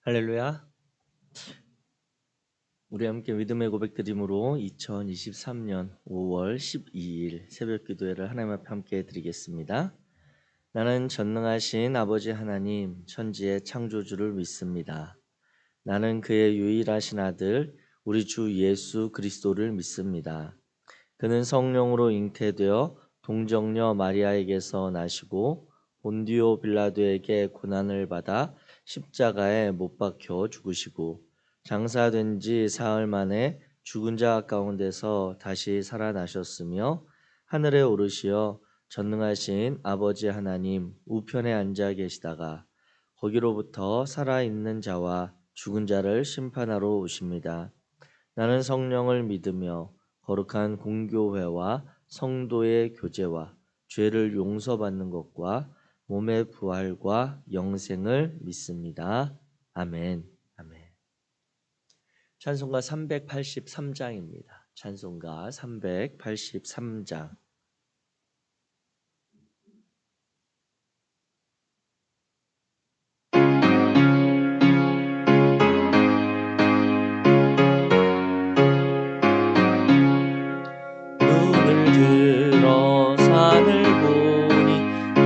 할렐루야. 우리 함께 믿음의 고백 드림으로 2023년 5월 12일 새벽 기도회를 하나님 앞에 함께 드리겠습니다. 나는 전능하신 아버지 하나님 천지의 창조주를 믿습니다. 나는 그의 유일하신 아들 우리 주 예수 그리스도를 믿습니다. 그는 성령으로 잉태되어 동정녀 마리아에게서 나시고 본디오 빌라도에게 고난을 받아 십자가에 못 박혀 죽으시고 장사된 지 사흘 만에 죽은 자 가운데서 다시 살아나셨으며 하늘에 오르시어 전능하신 아버지 하나님 우편에 앉아 계시다가 거기로부터 살아있는 자와 죽은 자를 심판하러 오십니다. 나는 성령을 믿으며 거룩한 공교회와 성도의 교제와 죄를 용서받는 것과 몸의 부활과 영생을 믿습니다. 아멘. 아멘. 찬송가 383장입니다. 찬송가 383장. 눈을 들어 산을 보니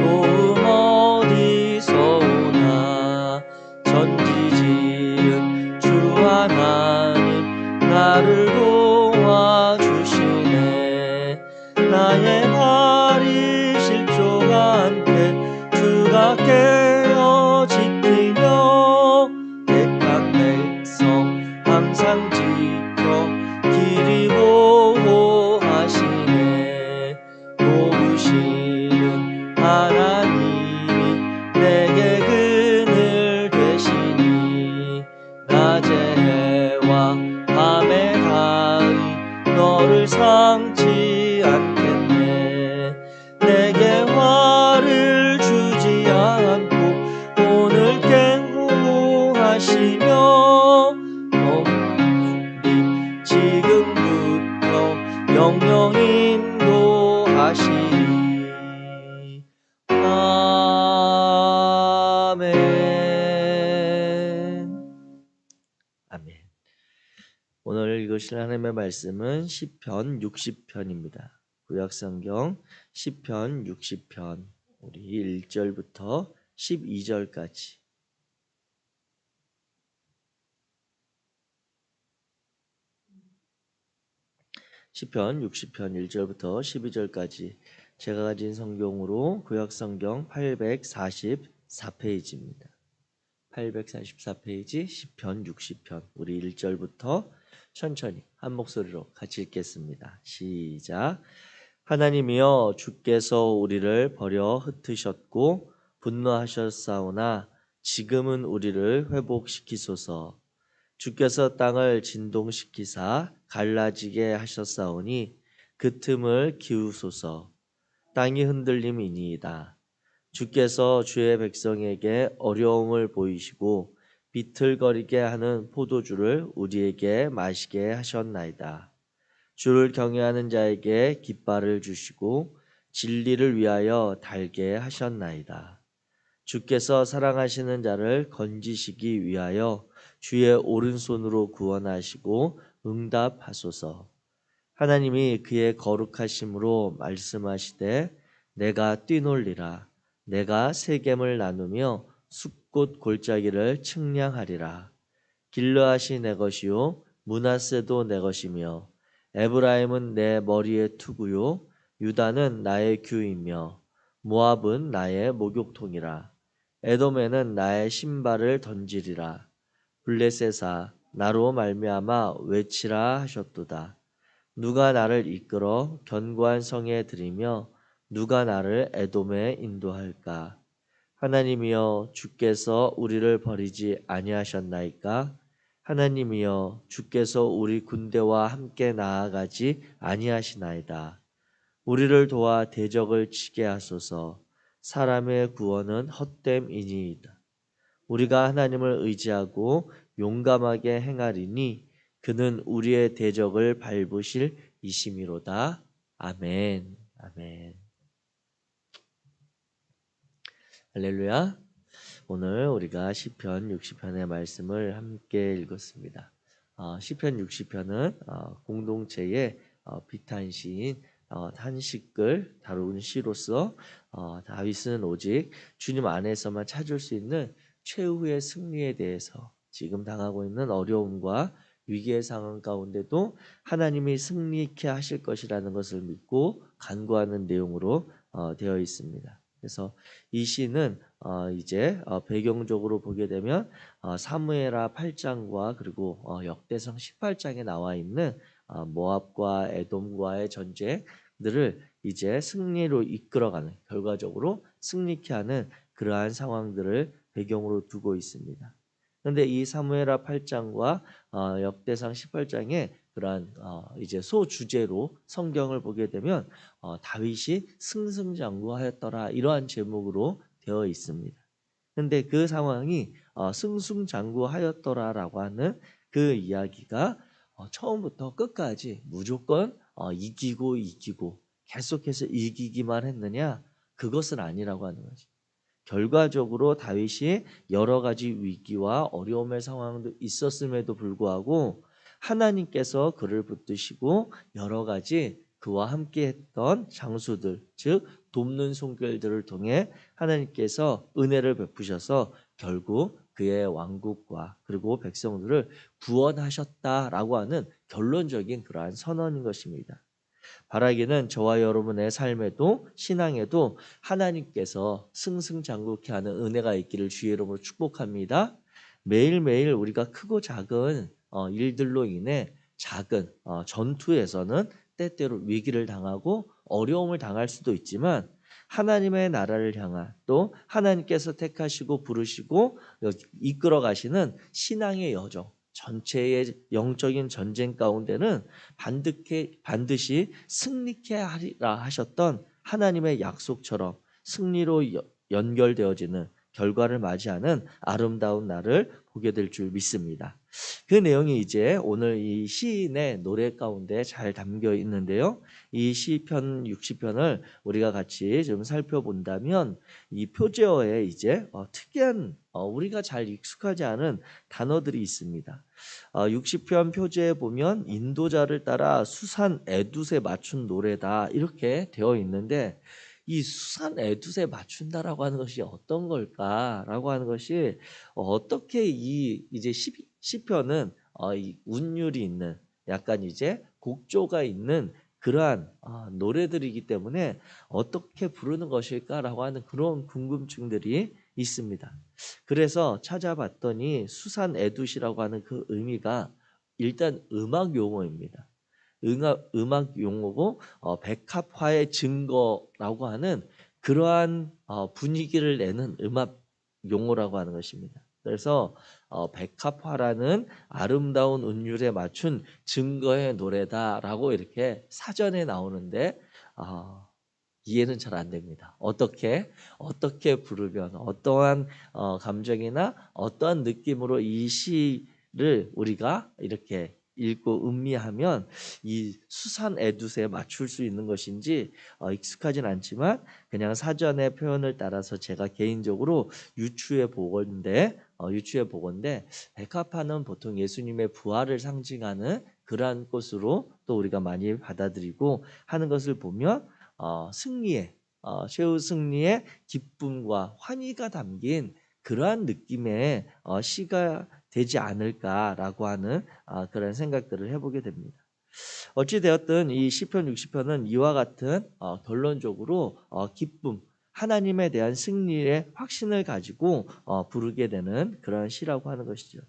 도움 어디서 오나 전지지은 주 하나님 나를 도와주시네. 나의 발이 실족하 않게 주가 깨어 지키며 택한 백성 항상 지켜 길이 보호하시네. 도우시는 하나님이 내게 그늘 되시니 낮의 해와 밤의 가히 너를 상치 않겠네. 내게 화를 주지 않고 오늘 갱호하시며 지금부터 영영 인도하시리. 아멘. 아멘. 오늘 읽으실 하나님의 말씀은 시편 60편입니다. 구약성경 시편 60편 우리 1절부터 12절까지 시편 60편 1절부터 12절까지 제가 가진 성경으로 구약성경 844페이지입니다. 844페이지 시편 60편 우리 1절부터 천천히 한 목소리로 같이 읽겠습니다. 시작. 하나님이여 주께서 우리를 버려 흩으셨고 분노하셨사오나 지금은 우리를 회복시키소서. 주께서 땅을 진동시키사 갈라지게 하셨사오니 그 틈을 기우소서. 땅이 흔들림이니이다. 주께서 주의 백성에게 어려움을 보이시고 비틀거리게 하는 포도주를 우리에게 마시게 하셨나이다. 주를 경외하는 자에게 깃발을 주시고 진리를 위하여 달게 하셨나이다. 주께서 사랑하시는 자를 건지시기 위하여 주의 오른손으로 구원하시고 응답하소서. 하나님이 그의 거룩하심으로 말씀하시되 내가 뛰놀리라. 내가 세겜을 나누며 숲꽃 골짜기를 측량하리라. 길르앗이 내 것이요 므낫세도 내 것이며 에브라임은 내 머리의 투구요 유다는 나의 규이며 모압은 나의 목욕통이라. 에돔에는 나의 신발을 던지리라. 블레셋아 나로 말미암아 외치라 하셨도다. 누가 나를 이끌어 견고한 성에 들이며 누가 나를 에돔에 인도할까? 하나님이여 주께서 우리를 버리지 아니하셨나이까? 하나님이여 주께서 우리 군대와 함께 나아가지 아니하시나이다. 우리를 도와 대적을 치게 하소서. 사람의 구원은 헛됨이니이다. 우리가 하나님을 의지하고 용감하게 행하리니 그는 우리의 대적을 밟으실 이심이로다. 아멘. 아멘. 할렐루야. 오늘 우리가 시편 60편의 말씀을 함께 읽었습니다. 시편 60편은 공동체의 비탄시인 탄식을 다룬 시로서 다윗은 오직 주님 안에서만 찾을 수 있는 최후의 승리에 대해서 지금 당하고 있는 어려움과 위기의 상황 가운데도 하나님이 승리케 하실 것이라는 것을 믿고 간구하는 내용으로 되어 있습니다. 그래서 이 시는 이제 배경적으로 보게 되면 사무엘하 8장과 그리고 역대상 18장에 나와 있는 모압과 에돔과의 전쟁들을 이제 승리로 이끌어가는, 결과적으로 승리케 하는 그러한 상황들을 배경으로 두고 있습니다. 그런데 이 사무엘하 8장과 역대상 18장에 그러한 이제 소주제로 성경을 보게 되면 다윗이 승승장구하였더라, 이러한 제목으로 되어 있습니다. 그런데 그 상황이 승승장구하였더라라고 하는 그 이야기가 처음부터 끝까지 무조건 이기고 계속해서 이기기만 했느냐? 그것은 아니라고 하는 거죠. 결과적으로 다윗이 여러 가지 위기와 어려움의 상황도 있었음에도 불구하고 하나님께서 그를 붙드시고 여러 가지 그와 함께 했던 장수들, 즉 돕는 손길들을 통해 하나님께서 은혜를 베푸셔서 결국 그의 왕국과 그리고 백성들을 구원하셨다라고 하는 결론적인 그러한 선언인 것입니다. 바라기는 저와 여러분의 삶에도 신앙에도 하나님께서 승승장구케 하는 은혜가 있기를 주의 이름으로 축복합니다. 매일매일 우리가 크고 작은 일들로 인해 작은 전투에서는 때때로 위기를 당하고 어려움을 당할 수도 있지만 하나님의 나라를 향한, 또 하나님께서 택하시고 부르시고 이끌어 가시는 신앙의 여정, 전체의 영적인 전쟁 가운데는 반드시 승리케 하리라 하셨던 하나님의 약속처럼 승리로 연결되어지는 결과를 맞이하는 아름다운 날을 보게 될 줄 믿습니다. 그 내용이 이제 오늘 이 시인의 노래 가운데 잘 담겨 있는데요. 이 시편 60편을 우리가 같이 좀 살펴본다면 이 표제어에 이제 특이한 우리가 잘 익숙하지 않은 단어들이 있습니다. 60편 표제에 보면 인도자를 따라 수산 에두세 맞춘 노래다, 이렇게 되어 있는데 이 수산 에두세 맞춘다라고 하는 것이 어떤 걸까라고 하는 것이 어떻게 이제 시편은 이 운율이 있는, 약간 이제 곡조가 있는 그러한 노래들이기 때문에 어떻게 부르는 것일까라고 하는 그런 궁금증들이 있습니다. 그래서 찾아봤더니 수산 에두시라고 하는 그 의미가 일단 음악 용어입니다. 음악 용어고 백합화의 증거라고 하는 그러한 분위기를 내는 음악 용어라고 하는 것입니다. 그래서 백합화라는 아름다운 운율에 맞춘 증거의 노래다라고 이렇게 사전에 나오는데 이해는 잘 안 됩니다. 어떻게 부르면 어떠한 감정이나 어떠한 느낌으로 이 시를 우리가 이렇게 읽고 음미하면 이 수산 에두스에 맞출 수 있는 것인지 익숙하진 않지만 그냥 사전의 표현을 따라서 제가 개인적으로 유추해 보건데 백합화는 보통 예수님의 부활을 상징하는 그러한 것으로 또 우리가 많이 받아들이고 하는 것을 보면 승리의 최후 승리의 기쁨과 환희가 담긴 그러한 느낌의 시가 되지 않을까라고 하는 그런 생각들을 해보게 됩니다. 어찌 되었든 이 시편 60편은 이와 같은 결론적으로 기쁨, 하나님에 대한 승리의 확신을 가지고 부르게 되는 그런 시라고 하는 것이죠.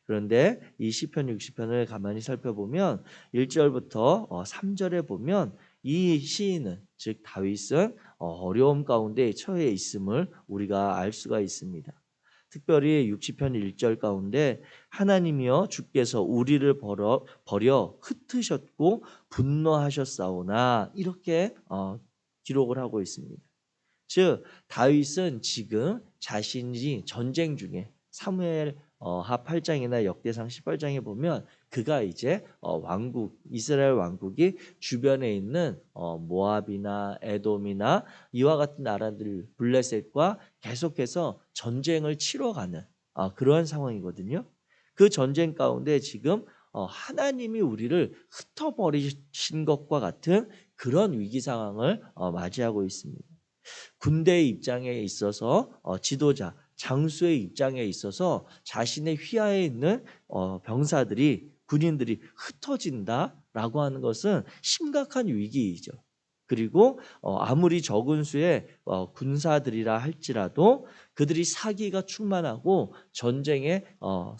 그런데 이 시편 60편을 가만히 살펴보면 1절부터 3절에 보면 이 시인은, 즉 다윗은 어려움 가운데 처해 있음을 우리가 알 수가 있습니다. 특별히 60편 1절 가운데 하나님이여 주께서 우리를 버려 흩으셨고 분노하셨사오나, 이렇게 기록을 하고 있습니다. 즉 다윗은 지금 자신이 전쟁 중에 사무엘 하 8장이나 역대상 18장에 보면 그가 이제 왕국 이스라엘 왕국이 주변에 있는 모압이나 에돔이나 이와 같은 나라들 블레셋과 계속해서 전쟁을 치러가는 그러한 상황이거든요. 그 전쟁 가운데 지금 하나님이 우리를 흩어버리신 것과 같은 그런 위기 상황을 맞이하고 있습니다. 군대의 입장에 있어서 지도자, 장수의 입장에 있어서 자신의 휘하에 있는 병사들이 군인들이 흩어진다라고 하는 것은 심각한 위기이죠. 그리고 아무리 적은 수의 군사들이라 할지라도 그들이 사기가 충만하고 전쟁에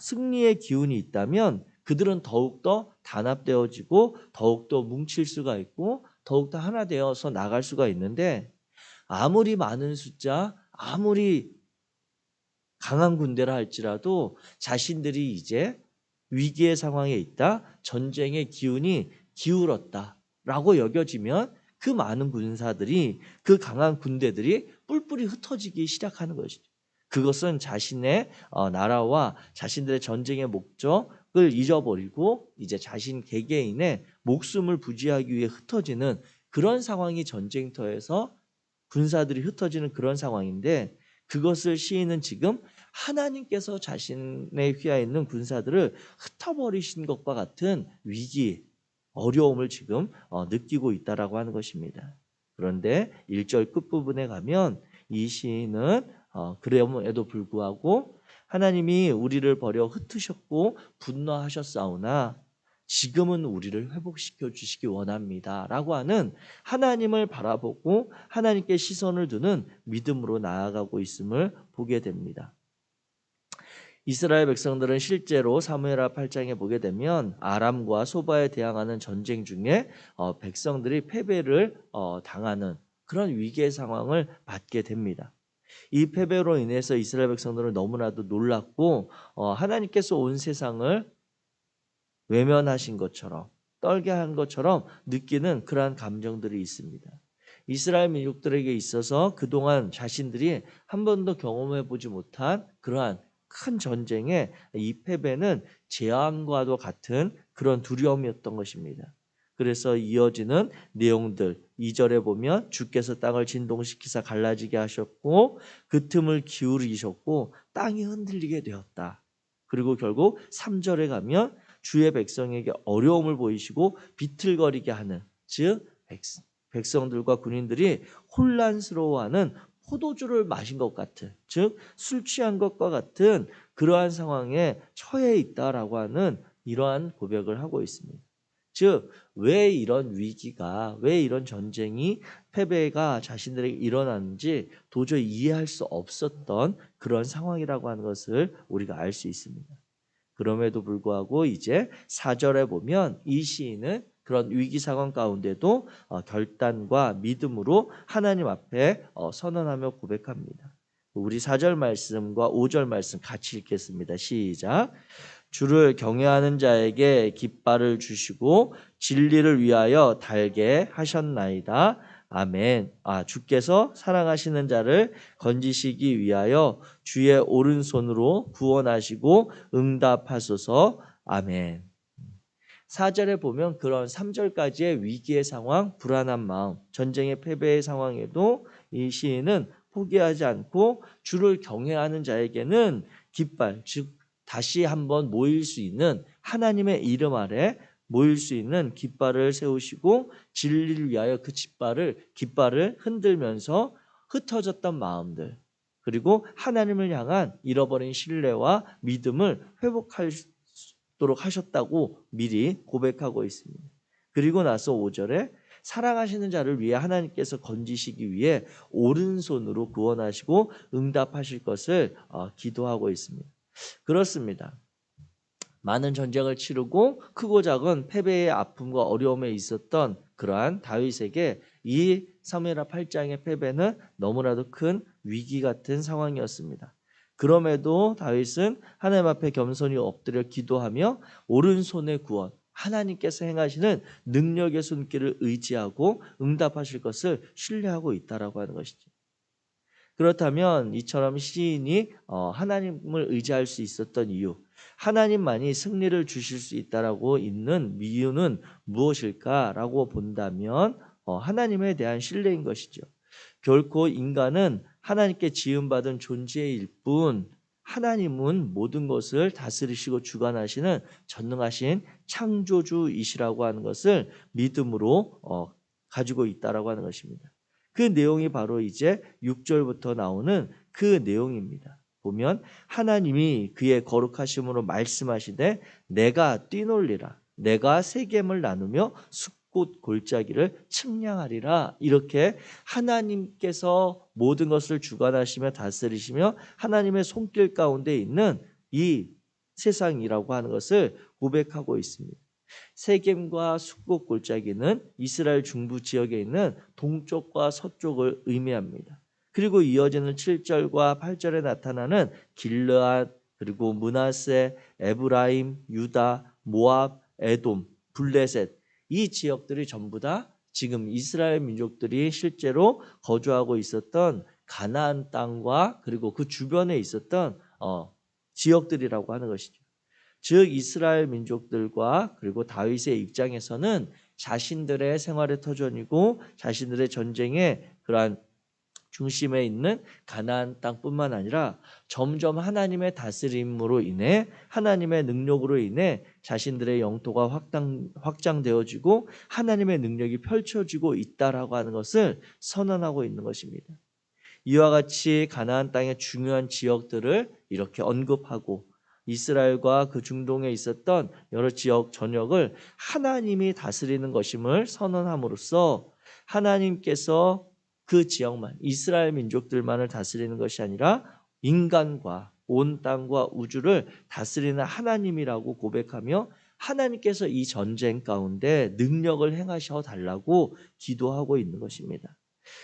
승리의 기운이 있다면 그들은 더욱더 단합되어지고 더욱더 뭉칠 수가 있고 더욱더 하나 되어서 나갈 수가 있는데 아무리 많은 숫자, 아무리 강한 군대라 할지라도 자신들이 이제 위기의 상황에 있다, 전쟁의 기운이 기울었다라고 여겨지면 그 많은 군사들이 그 강한 군대들이 뿔뿔이 흩어지기 시작하는 것이죠. 그것은 자신의 나라와 자신들의 전쟁의 목적을 잊어버리고 이제 자신 개개인의 목숨을 부지하기 위해 흩어지는 그런 상황이 전쟁터에서 군사들이 흩어지는 그런 상황인데 그것을 시인은 지금 하나님께서 자신의 휘하에 있는 군사들을 흩어버리신 것과 같은 위기, 어려움을 지금 느끼고 있다라고 하는 것입니다. 그런데 1절 끝부분에 가면 이 시인은 그럼에도 불구하고 하나님이 우리를 버려 흩으셨고 분노하셨사오나 지금은 우리를 회복시켜 주시기 원합니다 라고 하는 하나님을 바라보고 하나님께 시선을 두는 믿음으로 나아가고 있음을 보게 됩니다. 이스라엘 백성들은 실제로 사무엘하 8장에 보게 되면 아람과 소바에 대항하는 전쟁 중에 백성들이 패배를 당하는 그런 위기의 상황을 맞게 됩니다. 이 패배로 인해서 이스라엘 백성들은 너무나도 놀랐고 하나님께서 온 세상을 외면하신 것처럼 떨게 한 것처럼 느끼는 그러한 감정들이 있습니다. 이스라엘 민족들에게 있어서 그동안 자신들이 한 번도 경험해 보지 못한 그러한 큰 전쟁의 이 패배는 재앙과도 같은 그런 두려움이었던 것입니다. 그래서 이어지는 내용들 2절에 보면 주께서 땅을 진동시키사 갈라지게 하셨고 그 틈을 기울이셨고 땅이 흔들리게 되었다. 그리고 결국 3절에 가면 주의 백성에게 어려움을 보이시고 비틀거리게 하는 즉 백성들과 군인들이 혼란스러워하는 포도주를 마신 것 같은 즉 술 취한 것과 같은 그러한 상황에 처해 있다라고 하는 이러한 고백을 하고 있습니다. 즉 왜 이런 위기가 왜 이런 전쟁이 패배가 자신들에게 일어났는지 도저히 이해할 수 없었던 그런 상황이라고 하는 것을 우리가 알 수 있습니다. 그럼에도 불구하고 이제 4절에 보면 이 시인은 그런 위기 상황 가운데도 결단과 믿음으로 하나님 앞에 선언하며 고백합니다. 우리 4절 말씀과 5절 말씀 같이 읽겠습니다. 시작. 주를 경외하는 자에게 깃발을 주시고 진리를 위하여 달게 하셨나이다. 아멘. 주께서 사랑하시는 자를 건지시기 위하여 주의 오른손으로 구원하시고 응답하소서. 아멘. 4절에 보면 그런 3절까지의 위기의 상황, 불안한 마음, 전쟁의 패배의 상황에도 이 시인은 포기하지 않고 주를 경외하는 자에게는 깃발, 즉 다시 한번 모일 수 있는 하나님의 이름 아래 모일 수 있는 깃발을 세우시고 진리를 위하여 그 깃발을 흔들면서 흩어졌던 마음들 그리고 하나님을 향한 잃어버린 신뢰와 믿음을 회복하도록 하셨다고 미리 고백하고 있습니다. 그리고 나서 5절에 사랑하시는 자를 위해 하나님께서 건지시기 위해 오른손으로 구원하시고 응답하실 것을 기도하고 있습니다. 그렇습니다. 많은 전쟁을 치르고 크고 작은 패배의 아픔과 어려움에 있었던 그러한 다윗에게 이 사무엘하 8장의 패배는 너무나도 큰 위기 같은 상황이었습니다. 그럼에도 다윗은 하나님 앞에 겸손히 엎드려 기도하며 오른손의 구원, 하나님께서 행하시는 능력의 손길을 의지하고 응답하실 것을 신뢰하고 있다라고 하는 것이죠. 그렇다면 이처럼 시인이 하나님을 의지할 수 있었던 이유, 하나님만이 승리를 주실 수 있다라고 있는 이유는 무엇일까라고 본다면 하나님에 대한 신뢰인 것이죠. 결코 인간은 하나님께 지음받은 존재일 뿐 하나님은 모든 것을 다스리시고 주관하시는 전능하신 창조주이시라고 하는 것을 믿음으로 가지고 있다라고 하는 것입니다. 그 내용이 바로 이제 6절부터 나오는 그 내용입니다. 보면 하나님이 그의 거룩하심으로 말씀하시되 내가 뛰놀리라 내가 세겜을 나누며 숲꽃 골짜기를 측량하리라. 이렇게 하나님께서 모든 것을 주관하시며 다스리시며 하나님의 손길 가운데 있는 이 세상이라고 하는 것을 고백하고 있습니다. 세겜과 숲꽃 골짜기는 이스라엘 중부 지역에 있는 동쪽과 서쪽을 의미합니다. 그리고 이어지는 7절과 8절에 나타나는 길르앗, 그리고 므낫세, 에브라임, 유다, 모압, 에돔, 블레셋, 이 지역들이 전부 다 지금 이스라엘 민족들이 실제로 거주하고 있었던 가나안 땅과 그리고 그 주변에 있었던 지역들이라고 하는 것이죠. 즉 이스라엘 민족들과 그리고 다윗의 입장에서는 자신들의 생활의 터전이고 자신들의 전쟁의 그러한 중심에 있는 가나안 땅뿐만 아니라 점점 하나님의 다스림으로 인해 하나님의 능력으로 인해 자신들의 영토가 확장되어지고 하나님의 능력이 펼쳐지고 있다라고 하는 것을 선언하고 있는 것입니다. 이와 같이 가나안 땅의 중요한 지역들을 이렇게 언급하고 이스라엘과 그 중동에 있었던 여러 지역 전역을 하나님이 다스리는 것임을 선언함으로써 하나님께서 그 지역만 이스라엘 민족들만을 다스리는 것이 아니라 인간과 온 땅과 우주를 다스리는 하나님이라고 고백하며 하나님께서 이 전쟁 가운데 능력을 행하셔 달라고 기도하고 있는 것입니다.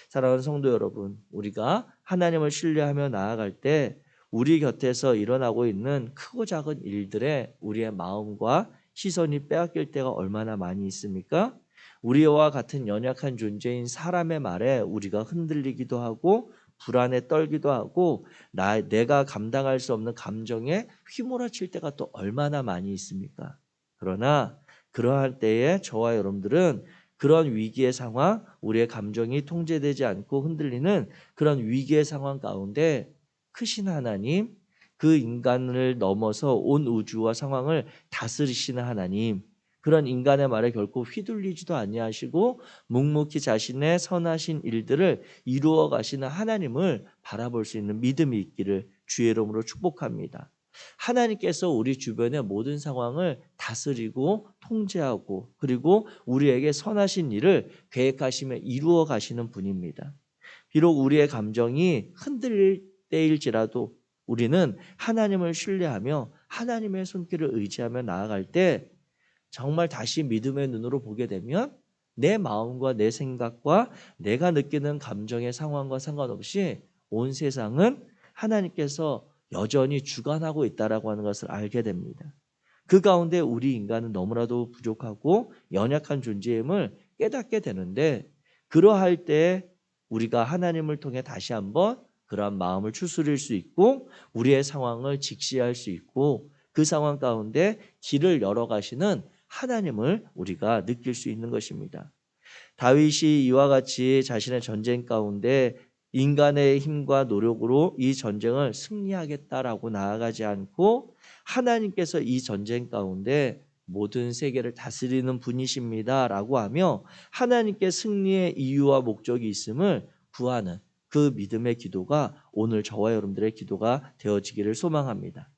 사랑하는 성도 여러분, 우리가 하나님을 신뢰하며 나아갈 때 우리 곁에서 일어나고 있는 크고 작은 일들에 우리의 마음과 시선이 빼앗길 때가 얼마나 많이 있습니까? 우리와 같은 연약한 존재인 사람의 말에 우리가 흔들리기도 하고 불안에 떨기도 하고 내가 감당할 수 없는 감정에 휘몰아칠 때가 또 얼마나 많이 있습니까? 그러나 그러할 때에 저와 여러분들은 그런 위기의 상황, 우리의 감정이 통제되지 않고 흔들리는 그런 위기의 상황 가운데 크신 하나님, 그 인간을 넘어서 온 우주와 상황을 다스리시는 하나님, 그런 인간의 말에 결코 휘둘리지도 아니하시고 묵묵히 자신의 선하신 일들을 이루어 가시는 하나님을 바라볼 수 있는 믿음이 있기를 주의 이름으로 축복합니다. 하나님께서 우리 주변의 모든 상황을 다스리고 통제하고 그리고 우리에게 선하신 일을 계획하시며 이루어 가시는 분입니다. 비록 우리의 감정이 흔들릴 때일지라도 우리는 하나님을 신뢰하며 하나님의 손길을 의지하며 나아갈 때 정말 다시 믿음의 눈으로 보게 되면 내 마음과 내 생각과 내가 느끼는 감정의 상황과 상관없이 온 세상은 하나님께서 여전히 주관하고 있다라고 하는 것을 알게 됩니다. 그 가운데 우리 인간은 너무나도 부족하고 연약한 존재임을 깨닫게 되는데 그러할 때 우리가 하나님을 통해 다시 한번 그러한 마음을 추스릴 수 있고 우리의 상황을 직시할 수 있고 그 상황 가운데 길을 열어 가시는 하나님을 우리가 느낄 수 있는 것입니다. 다윗이 이와 같이 자신의 전쟁 가운데 인간의 힘과 노력으로 이 전쟁을 승리하겠다라고 나아가지 않고 하나님께서 이 전쟁 가운데 모든 세계를 다스리는 분이십니다라고 하며 하나님께 승리의 이유와 목적이 있음을 구하는 그 믿음의 기도가 오늘 저와 여러분들의 기도가 되어지기를 소망합니다.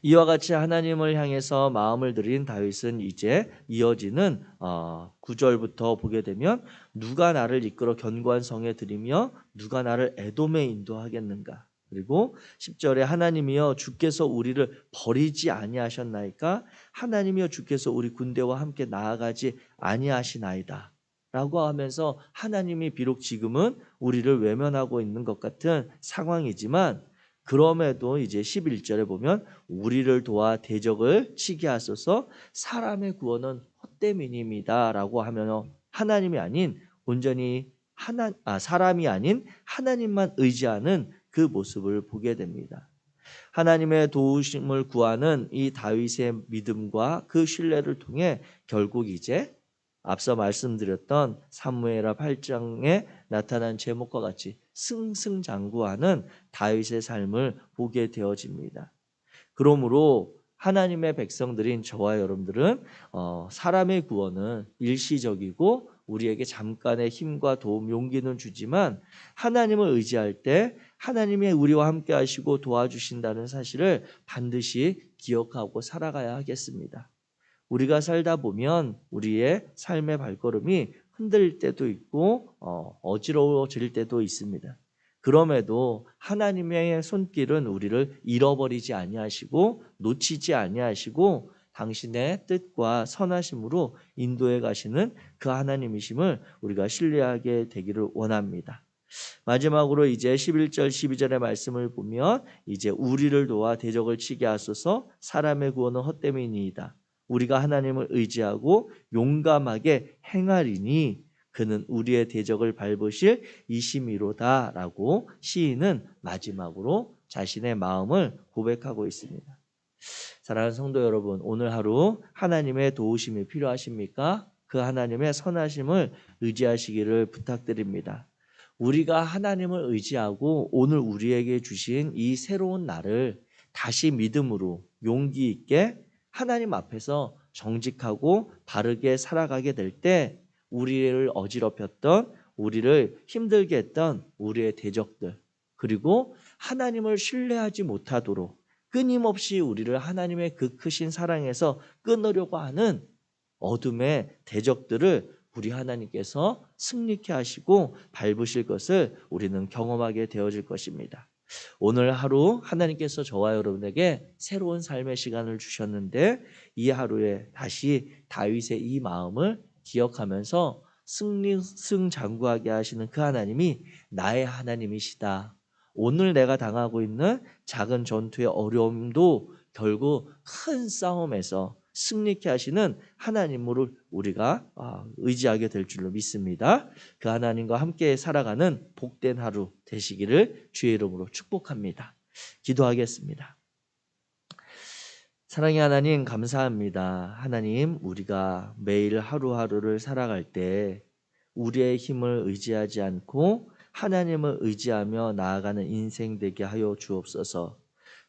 이와 같이 하나님을 향해서 마음을 들인 다윗은 이제 이어지는 9절부터 보게 되면 누가 나를 이끌어 견고한 성에 들이며 누가 나를 에돔에 인도하겠는가. 그리고 10절에 하나님이여 주께서 우리를 버리지 아니하셨나이까. 하나님이여 주께서 우리 군대와 함께 나아가지 아니하시나이다 라고 하면서 하나님이 비록 지금은 우리를 외면하고 있는 것 같은 상황이지만 그럼에도 이제 11절에 보면 우리를 도와 대적을 치게 하소서. 사람의 구원은 헛됨이니이다 라고 하면 하나님이 아닌 온전히 사람이 아닌 하나님만 의지하는 그 모습을 보게 됩니다. 하나님의 도우심을 구하는 이 다윗의 믿음과 그 신뢰를 통해 결국 이제 앞서 말씀드렸던 사무엘하 8장에 나타난 제목과 같이 승승장구하는 다윗의 삶을 보게 되어집니다. 그러므로 하나님의 백성들인 저와 여러분들은 사람의 구원은 일시적이고 우리에게 잠깐의 힘과 도움, 용기는 주지만 하나님을 의지할 때 하나님이 우리와 함께 하시고 도와주신다는 사실을 반드시 기억하고 살아가야 하겠습니다. 우리가 살다 보면 우리의 삶의 발걸음이 흔들릴 때도 있고 어지러워질 때도 있습니다. 그럼에도 하나님의 손길은 우리를 잃어버리지 아니하시고 놓치지 아니하시고 당신의 뜻과 선하심으로 인도해 가시는 그 하나님이심을 우리가 신뢰하게 되기를 원합니다. 마지막으로 이제 11절 12절의 말씀을 보면 이제 우리를 도와 대적을 치게 하소서. 사람의 구원은 헛됨이니이다. 우리가 하나님을 의지하고 용감하게 행하리니 그는 우리의 대적을 밟으실 이심이로다 라고 시인은 마지막으로 자신의 마음을 고백하고 있습니다. 사랑하는 성도 여러분, 오늘 하루 하나님의 도우심이 필요하십니까? 그 하나님의 선하심을 의지하시기를 부탁드립니다. 우리가 하나님을 의지하고 오늘 우리에게 주신 이 새로운 날을 다시 믿음으로 용기 있게 하나님 앞에서 정직하고 바르게 살아가게 될 때 우리를 어지럽혔던, 우리를 힘들게 했던 우리의 대적들, 그리고 하나님을 신뢰하지 못하도록 끊임없이 우리를 하나님의 그 크신 사랑에서 끊으려고 하는 어둠의 대적들을 우리 하나님께서 승리케 하시고 밟으실 것을 우리는 경험하게 되어질 것입니다. 오늘 하루 하나님께서 저와 여러분에게 새로운 삶의 시간을 주셨는데 이 하루에 다시 다윗의 이 마음을 기억하면서 승장구하게 하시는 그 하나님이 나의 하나님이시다. 오늘 내가 당하고 있는 작은 전투의 어려움도 결국 큰 싸움에서 승리케 하시는 하나님으로 우리가 의지하게 될 줄로 믿습니다. 그 하나님과 함께 살아가는 복된 하루 되시기를 주의 이름으로 축복합니다. 기도하겠습니다. 사랑의 하나님, 감사합니다. 하나님, 우리가 매일 하루하루를 살아갈 때 우리의 힘을 의지하지 않고 하나님을 의지하며 나아가는 인생 되게 하여 주옵소서.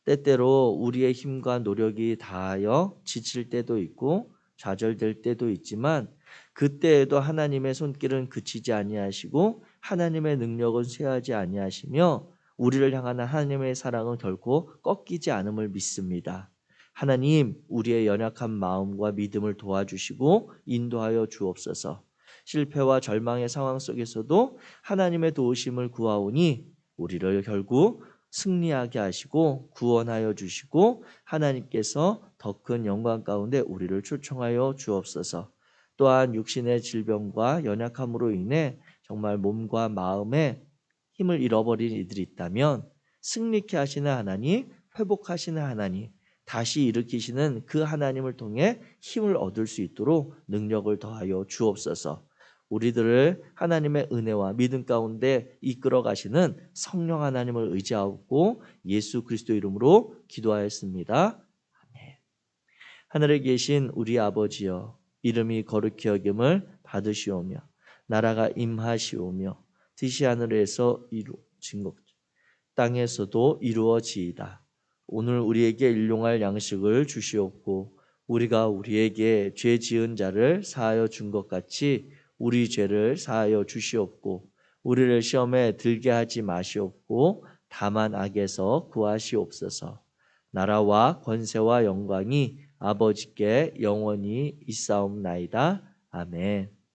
때때로 우리의 힘과 노력이 다하여 지칠 때도 있고 좌절될 때도 있지만 그때에도 하나님의 손길은 그치지 아니하시고 하나님의 능력은 쇠하지 아니하시며 우리를 향하는 하나님의 사랑은 결코 꺾이지 않음을 믿습니다. 하나님, 우리의 연약한 마음과 믿음을 도와주시고 인도하여 주옵소서. 실패와 절망의 상황 속에서도 하나님의 도우심을 구하오니 우리를 결국 승리하게 하시고 구원하여 주시고 하나님께서 더 큰 영광 가운데 우리를 초청하여 주옵소서. 또한 육신의 질병과 연약함으로 인해 정말 몸과 마음에 힘을 잃어버린 이들이 있다면 승리케 하시는 하나님, 회복하시는 하나님, 다시 일으키시는 그 하나님을 통해 힘을 얻을 수 있도록 능력을 더하여 주옵소서. 우리들을 하나님의 은혜와 믿음 가운데 이끌어 가시는 성령 하나님을 의지하고 예수 그리스도 이름으로 기도하였습니다. 아멘. 하늘에 계신 우리 아버지여, 이름이 거룩히 여김을 받으시오며 나라가 임하시오며 뜻이 하늘에서 이루어진 것 땅에서도 이루어지이다. 오늘 우리에게 일용할 양식을 주시옵고 우리가 우리에게 죄 지은 자를 사하여 준 것 같이 우리 죄를 사하여 주시옵고 우리를 시험에 들게 하지 마시옵고 다만 악에서 구하시옵소서. 나라와 권세와 영광이 아버지께 영원히 있사옵나이다. 아멘.